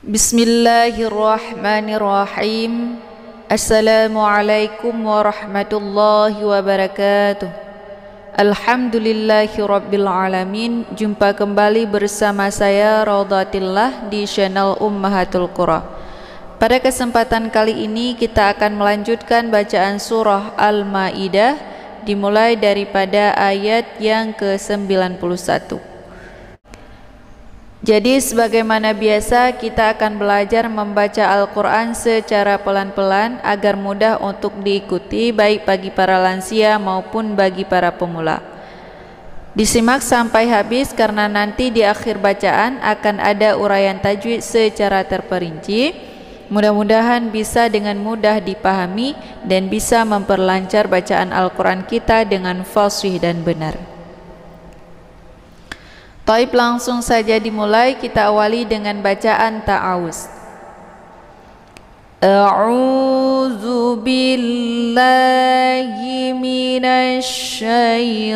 Bismillahirrahmanirrahim. Assalamualaikum warahmatullahi wabarakatuh. Alhamdulillahi rabbil alamin. Jumpa kembali bersama saya Raudhatillah di channel Ummahatul Qura. Pada kesempatan kali ini kita akan melanjutkan bacaan surah Al-Maidah dimulai daripada ayat yang ke-91. Jadi sebagaimana biasa kita akan belajar membaca Al-Quran secara pelan-pelan agar mudah untuk diikuti baik bagi para lansia maupun bagi para pemula. Disimak sampai habis karena nanti di akhir bacaan akan ada uraian tajwid secara terperinci. Mudah-mudahan bisa dengan mudah dipahami dan bisa memperlancar bacaan Al-Quran kita dengan fasih dan benar. Taib, langsung saja dimulai. Kita awali dengan bacaan ta'awuz. A'udzu billahi minasy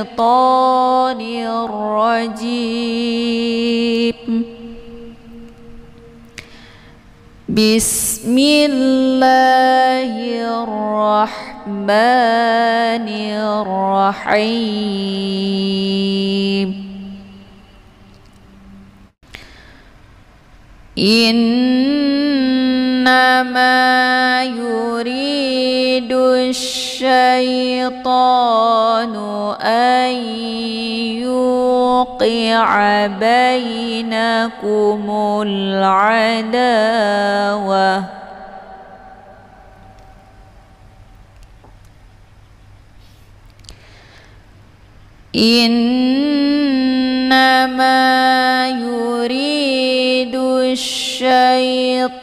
syaithanir rajim. Bismillahirrahmanirrahim. Innama yuridu syaitanu an yuqi'a bainakumul adawah innama yuridu syaitanu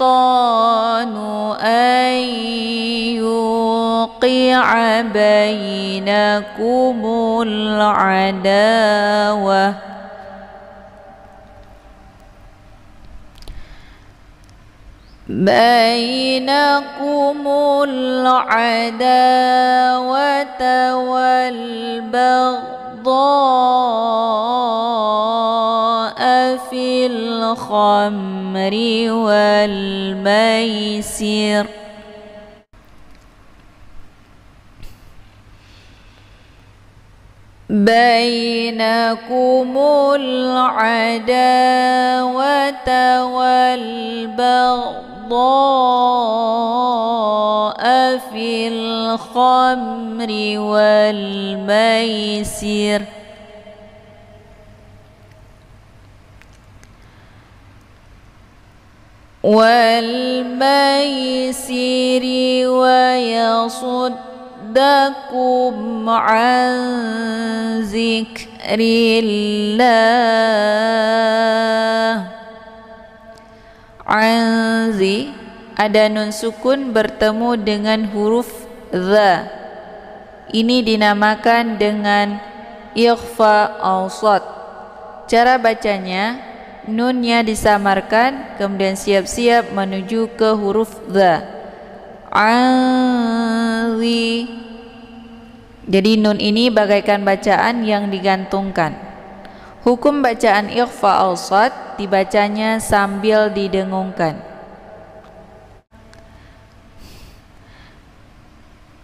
an yuqi'a bainakumul adawah wal baghdha fil khamri wal maisir bainakumul adawata wal baghdha fil khamri wal maisir wa yasuddakum an zikrillah. Anzi, ada nun sukun bertemu dengan huruf dha. Ini dinamakan dengan ikhfa awsat. Cara bacanya, nunnya disamarkan kemudian siap-siap menuju ke huruf dha. Anzi. Jadi nun ini bagaikan bacaan yang digantungkan. Hukum bacaan ikhfa awsat, dibacanya sambil didengungkan.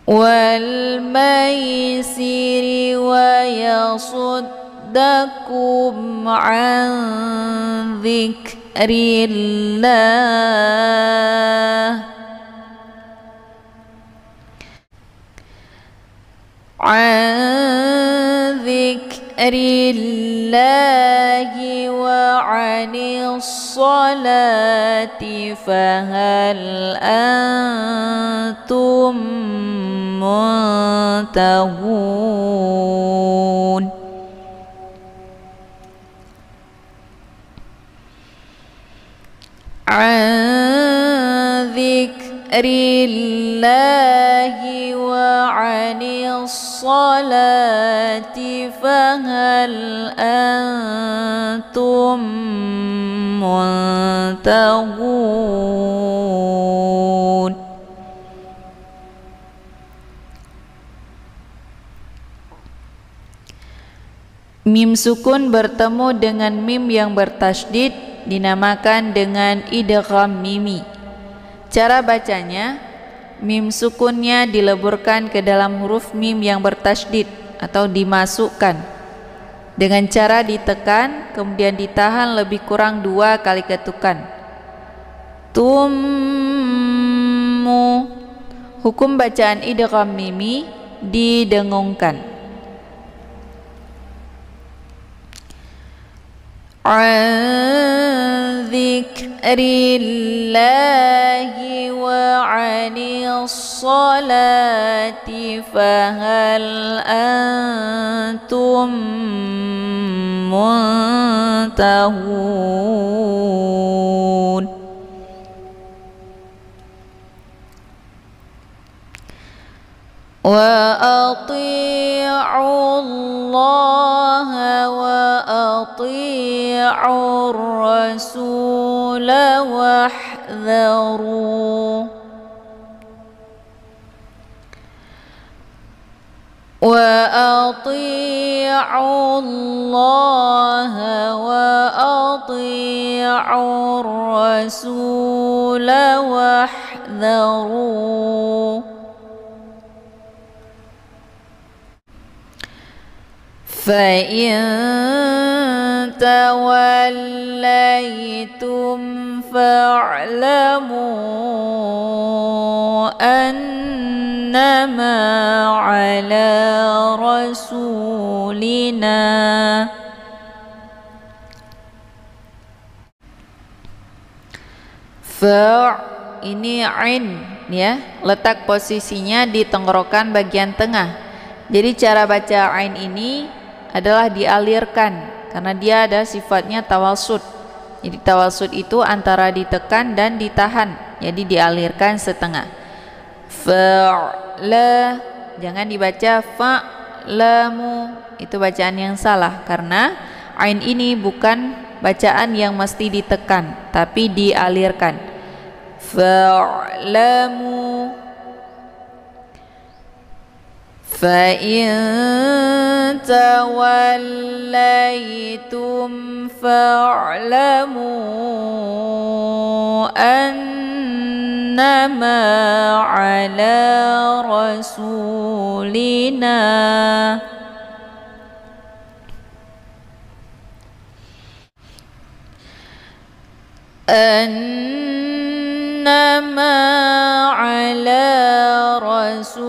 Wal maisiri wa yasuddakum an dzikrillah. An dzikrillahi wa 'anis salati fahal antum muntahun. An dzikrillahi wa 'anis salati fahal antum muntahun. Mim sukun bertemu dengan mim yang bertasydid dinamakan dengan idgham mimi. Cara bacanya, mim sukunnya dileburkan ke dalam huruf mim yang bertasydid atau dimasukkan dengan cara ditekan kemudian ditahan lebih kurang 2 kali ketukan. Tummu. Hukum bacaan idgham mimi didengungkan. An dzikrillahi wa 'anis salati fahal antum muntahun. Wa ati'u Allah wa ati'u Rasul wahdharu. Wa ati'u Allah wa ati'u Rasul wahdharu. فَإِن تَوَلَّيْتُمْ فَاعْلَمُوا أَنَّمَا عَلَى رَسُولِنَا. Ini ain ya, letak posisinya di tenggorokan bagian tengah. Jadi cara baca ain ini adalah dialirkan karena dia ada sifatnya tawasud. Jadi tawasud itu antara ditekan dan ditahan, jadi dialirkan setengah. Fa'la, jangan dibaca fa'lamu, itu bacaan yang salah karena ain ini bukan bacaan yang mesti ditekan tapi dialirkan. Fa'lamu. فَإِن تَوَلَّيْتُمْ فَاعْلَمُوا أَنَّمَا عَلَى رَسُولِنَا. أَنَّمَا عَلَى رَسُولِنَا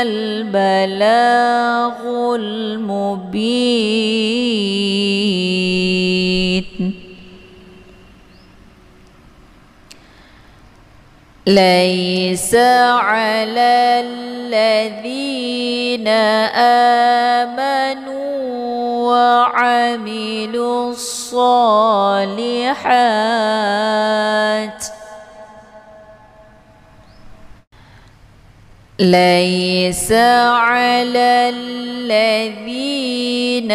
الْبَلَاغُ الْمُبِينُ. لَيْسَ عَلَى الَّذِينَ آمَنُوا وَعَمِلُوا الصَّالِحَاتِ لَيْسَ عَلَى الَّذِينَ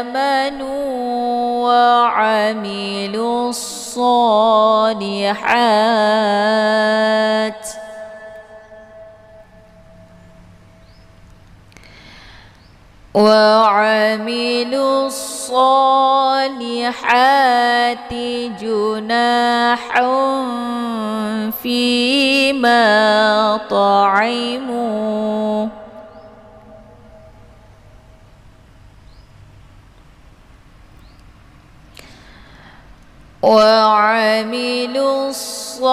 آمَنُوا وَعَمِلُوا الصَّالِحَاتِ جُنَاحٌ فِيمَا طَعِمُوا وَعَمِلُوا الصَّالِحَاتِ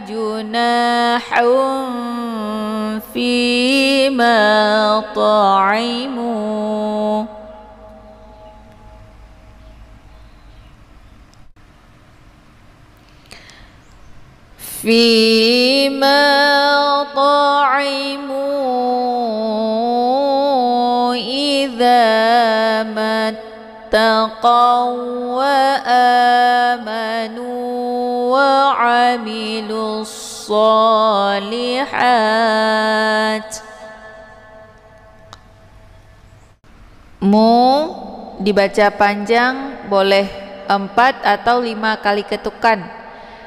جُنَاحٌ فِيمَا طَعِمُوا إِذَا مَا اتَّقَوْا وَآمَنُوا وَعَمِلُوا الصَّالِحَاتِ. Mu dibaca panjang boleh 4 atau 5 kali ketukan.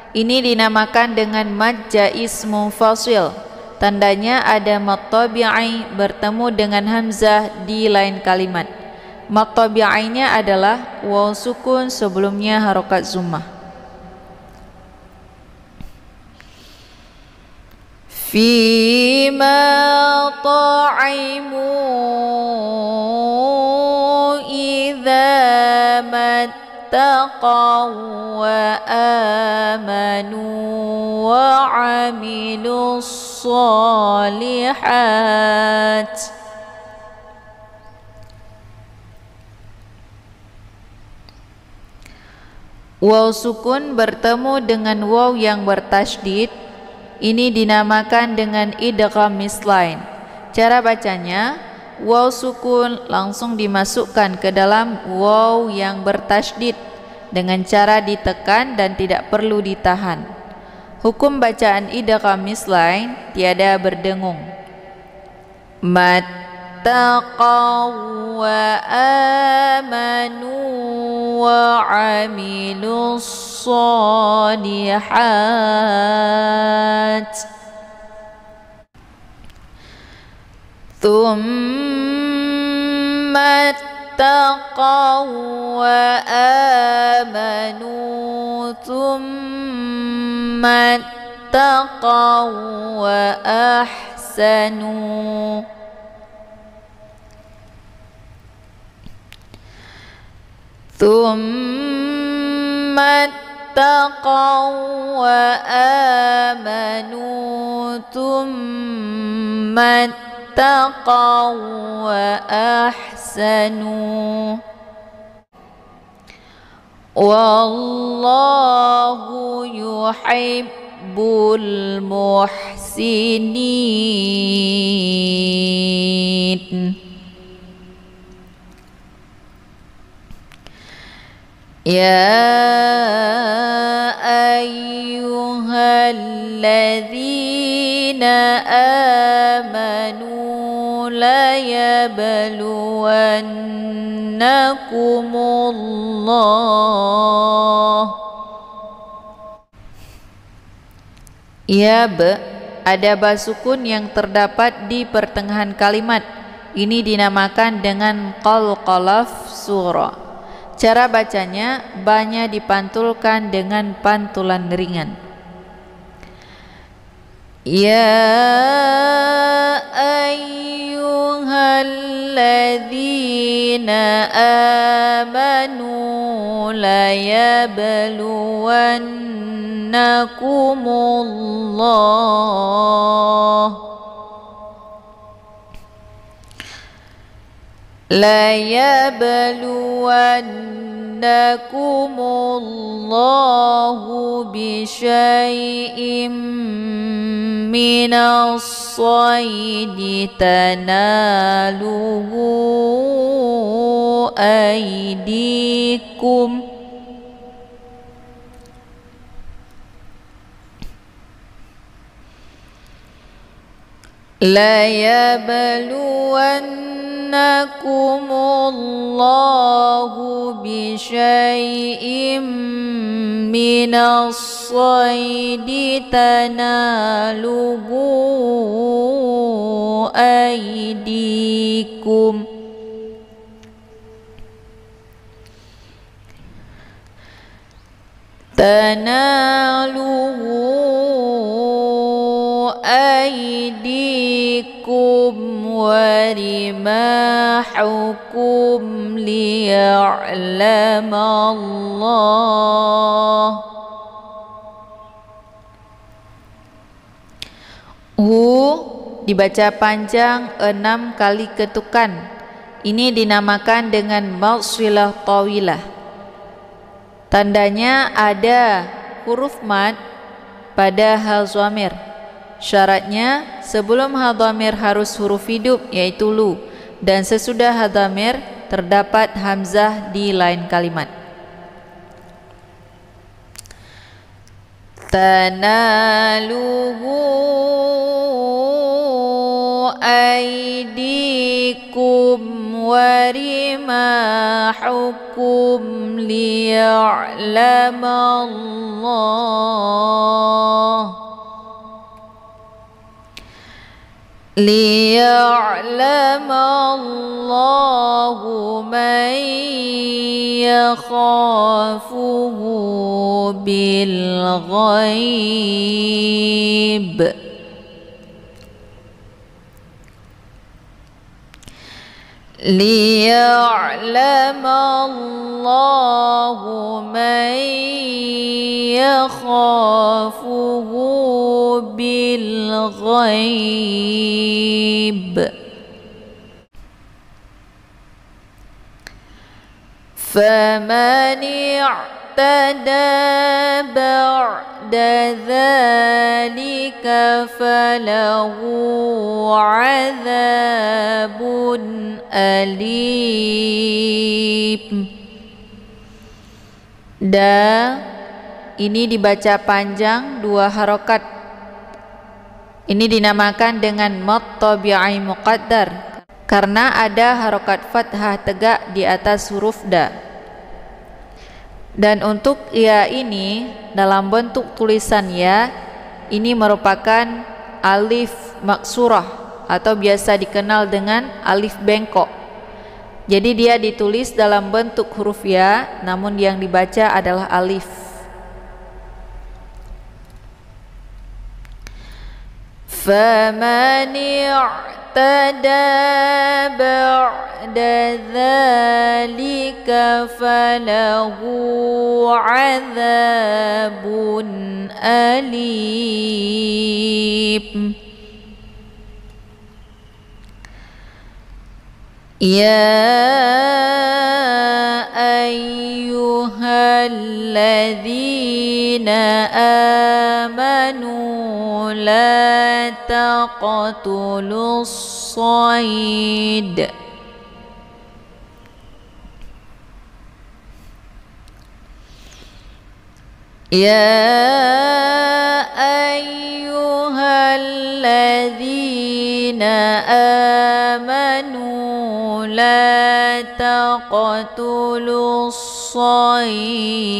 Ini dinamakan dengan mad jaiz munfasil. Tandanya ada mad tabi'i bertemu dengan hamzah di lain kalimat. Mad tabi'ainya adalah waw sukun sebelumnya harokat zummah. Fima ta'imu idza mattaqaw wa amanu wa 'amilus shalihat. Waw sukun bertemu dengan waw yang bertasydid, ini dinamakan dengan idgham mislain. Cara bacanya, waw sukun langsung dimasukkan ke dalam waw yang bertasydid dengan cara ditekan dan tidak perlu ditahan. Hukum bacaan idgham mislain tiada berdengung. Mattaqaw wa amanu wa 'amilus shalihat. Thumma taqaw wa amanu thumma taqaw wa ahsanu. ثم اتقوا وآمنوا ثم اتقوا وأحسنوا والله يحب المحسنين. يا أيها الذين آمنوا ليبلونكم الله. Yab ada ba sukun yang terdapat di pertengahan kalimat. Ini dinamakan dengan qalqalaf surah. Cara bacanya, ba-nya dipantulkan dengan pantulan ringan. Ya ayyuhalladzina amanu la yabluwannakumullah. La yabluwannakumullahu bisyai'im minas saydi tanaluhu aydikum. La yabluwannakumullahu bisyai'im minas saydi tanaluhu aydikum. Tanaluhu aydikum wa rimahukum liya'lamallah. Dibaca panjang 6 kali ketukan. Ini dinamakan dengan mausilah tawilah. Tandanya ada huruf mad pada hal dhamir. Syaratnya sebelum hal dhamir harus huruf hidup yaitu lu, dan sesudah hal dhamir terdapat hamzah di lain kalimat. Tanaluhu aydikum wa rimahukum liya'lamallah. ليعلم الله من يخافه بالغيب ليعلم الله من يخافه بالغيب فمن اعتدى بعد ذلك فله عذاب أليم. Da ini dibaca panjang 2 harokat. Ini dinamakan dengan mad tabi'i muqaddar karena ada harokat fathah tegak di atas huruf da. Dan untuk ya ini dalam bentuk tulisan ya, ini merupakan alif maksurah atau biasa dikenal dengan alif bengkok. Jadi dia ditulis dalam bentuk huruf ya, namun yang dibaca adalah alif. فَمَنِ اعْتَدَى بَعْدَ ذَلِكَ فَلَهُ عَذَابٌ أَلِيمٌ. يا أيها الذين آمنوا لا تقتلوا الصيد يا أيها الذين آمنوا لا تقتلوا الصيد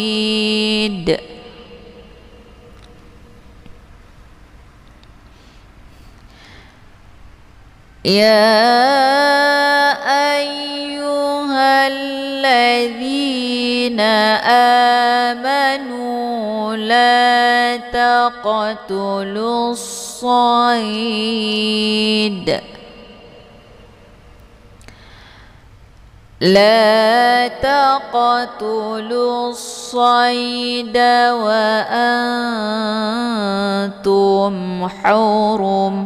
يا أيها الذين آمنوا لا تقتلوا الصيد لا تقتلوا الصيد وأنتم حرم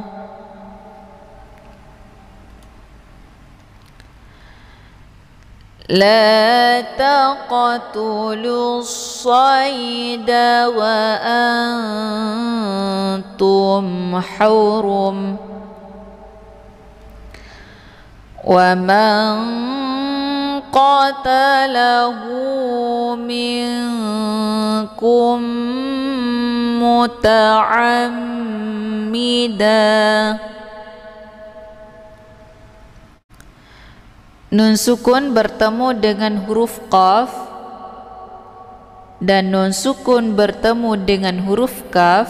لا تقتلوا الصيد وأنتم حرم ومن قتله منكم متعمدا. Nun sukun bertemu dengan huruf qaf dan nun sukun bertemu dengan huruf kaf.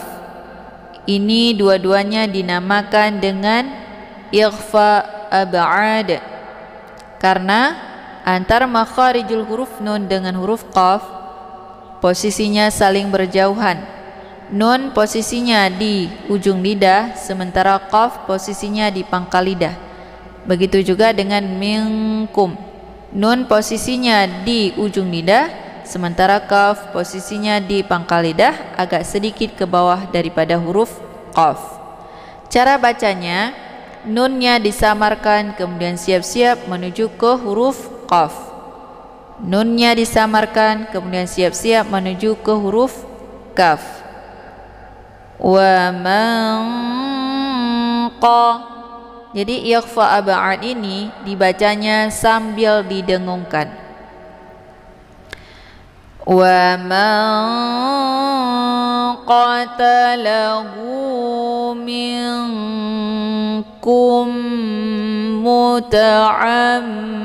Ini dua-duanya dinamakan dengan ikhfa ab'ad karena antara makharijul huruf nun dengan huruf qaf posisinya saling berjauhan. Nun posisinya di ujung lidah sementara qaf posisinya di pangkal lidah. Begitu juga dengan minkum. Nun posisinya di ujung lidah sementara kaf posisinya di pangkal lidah agak sedikit ke bawah daripada huruf qaf. Cara bacanya, nunnya disamarkan kemudian siap-siap menuju ke huruf qaf. Nunnya disamarkan kemudian siap-siap menuju ke huruf kaf. Wa man qa. Jadi ikhfa ab'ad ini dibacanya sambil didengungkan. Wa man qatalahu minkum muta'ammida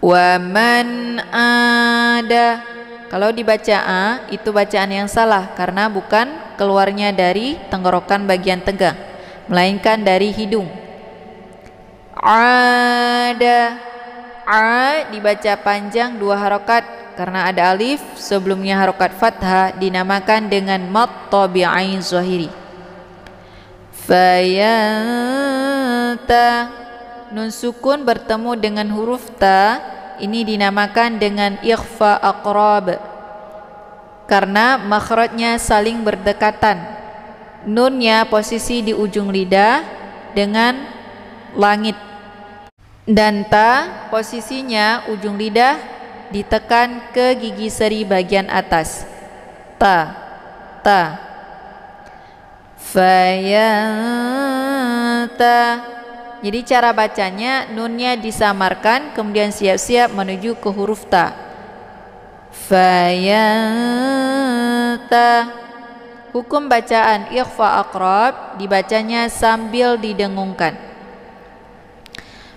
Wa man ada. Kalau dibaca a itu bacaan yang salah karena bukan keluarnya dari tenggorokan bagian tegang, melainkan dari hidung. Ada. A dibaca panjang 2 harokat karena ada alif sebelumnya harokat fathah, dinamakan dengan mad tabi'i zahiri. Fayanta, nun sukun bertemu dengan huruf ta, ini dinamakan dengan ikhfa aqrab karena makhrajnya saling berdekatan. Nunnya posisi di ujung lidah dengan langit, dan ta posisinya ujung lidah ditekan ke gigi seri bagian atas. Ta, ta. Fayanta. Jadi cara bacanya nunnya disamarkan kemudian siap-siap menuju ke huruf ta. Fayanta. Hukum bacaan ikhfa aqrab dibacanya sambil didengungkan.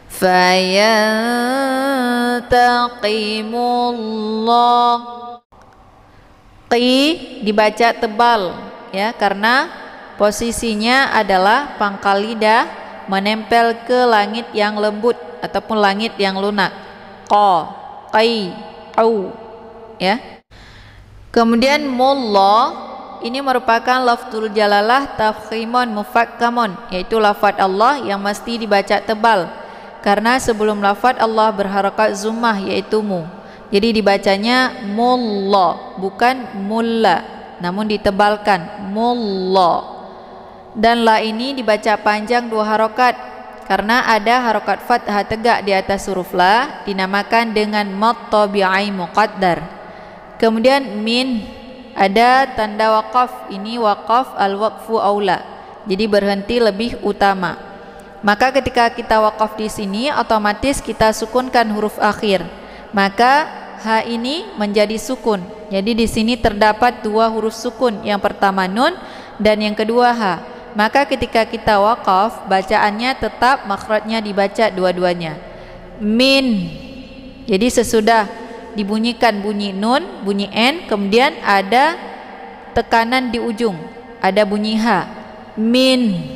Fayantaqimullah. Qi dibaca tebal ya karena posisinya adalah pangkal lidah menempel ke langit yang lembut ataupun langit yang lunak. Qa, qai, au ya. Kemudian mullah ini merupakan lafzul jalalah tafkhimon mufakkamun, yaitu lafaz Allah yang mesti dibaca tebal karena sebelum lafaz Allah berharakat zummah yaitu mu. Jadi dibacanya mullah bukan mulla, namun ditebalkan mullah. Dan la ini dibaca panjang 2 harokat karena ada harokat fathah tegak di atas huruf la, dinamakan dengan mad tabi'i muqaddar. Kemudian min ada tanda waqaf, ini waqaf al-waqfu aula, jadi berhenti lebih utama. Maka ketika kita waqaf di sini otomatis kita sukunkan huruf akhir, maka ha ini menjadi sukun. Jadi di sini terdapat 2 huruf sukun, yang pertama nun dan yang kedua ha. Maka ketika kita waqaf bacaannya tetap makhrajnya dibaca dua-duanya. Min. Jadi sesudah dibunyikan bunyi nun, bunyi n, kemudian ada tekanan di ujung, ada bunyi ha. Min.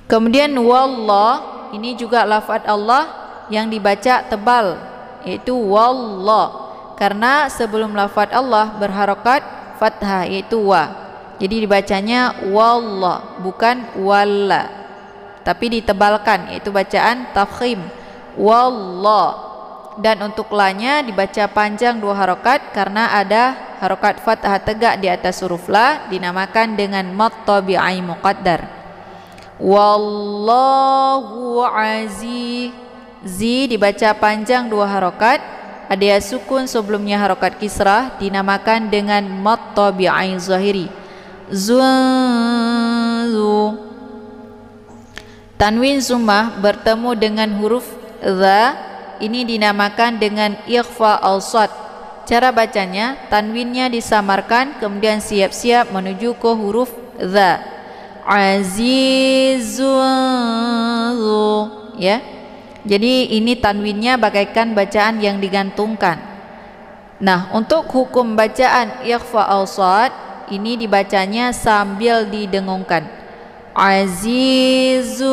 Kemudian wallah, ini juga lafaz Allah yang dibaca tebal, yaitu wallah karena sebelum lafaz Allah berharokat fathah yaitu wa. Jadi dibacanya wallah bukan walla, tapi ditebalkan, yaitu bacaan tafkhim wallah. Dan untuk la-nya dibaca panjang 2 harokat karena ada harokat fathah tegak di atas huruf la, dinamakan dengan mad tabi'i muqaddar. Wallahu aziz. Zi dibaca panjang 2 harokat, ada ya sukun sebelumnya harokat kisrah, dinamakan dengan mad tabi'i zahiri. Zu. Tanwin zummah bertemu dengan huruf za, ini dinamakan dengan ikhfa al-sad. Cara bacanya tanwinnya disamarkan kemudian siap-siap menuju ke huruf za. Azizun ya. Jadi ini tanwinnya bagaikan bacaan yang digantungkan. Nah, untuk hukum bacaan ikhfa al-sad ini dibacanya sambil didengungkan. Azizun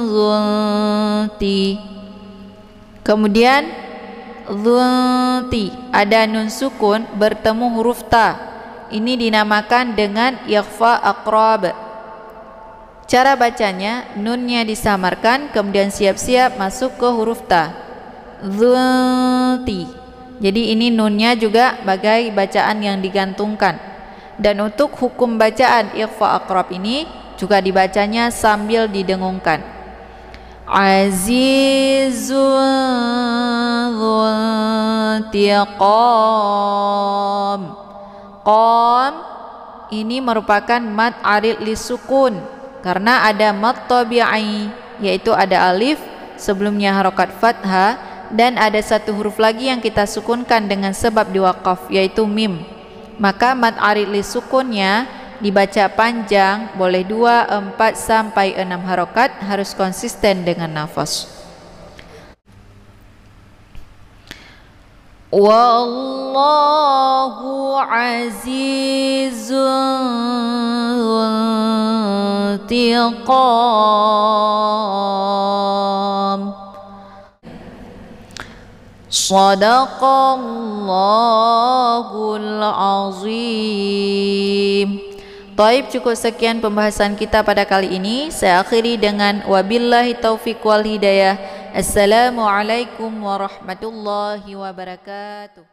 zunti. Kemudian zunti ada nun sukun bertemu huruf ta, ini dinamakan dengan ikhfa aqrab. Cara bacanya nunnya disamarkan kemudian siap-siap masuk ke huruf ta. Zunti. Jadi ini nunnya juga bagai bacaan yang digantungkan. Dan untuk hukum bacaan ikhfa aqrab ini juga dibacanya sambil didengungkan. Azizun dzuntiqam. Qam ini merupakan mad arid li sukun karena ada mad tabi'i, yaitu ada alif sebelumnya harokat fathah dan ada 1 huruf lagi yang kita sukunkan dengan sebab diwaqaf, yaitu mim. Maka mad arid li sukunnya dibaca panjang, boleh 2, 4 sampai 6 harokat, harus konsisten dengan nafas. Wallahu azizun intiqam. Shadaqallahul azim. Taib, cukup sekian pembahasan kita pada kali ini. Saya akhiri dengan wabillahi taufiq wal hidayah. Assalamualaikum warahmatullahi wabarakatuh.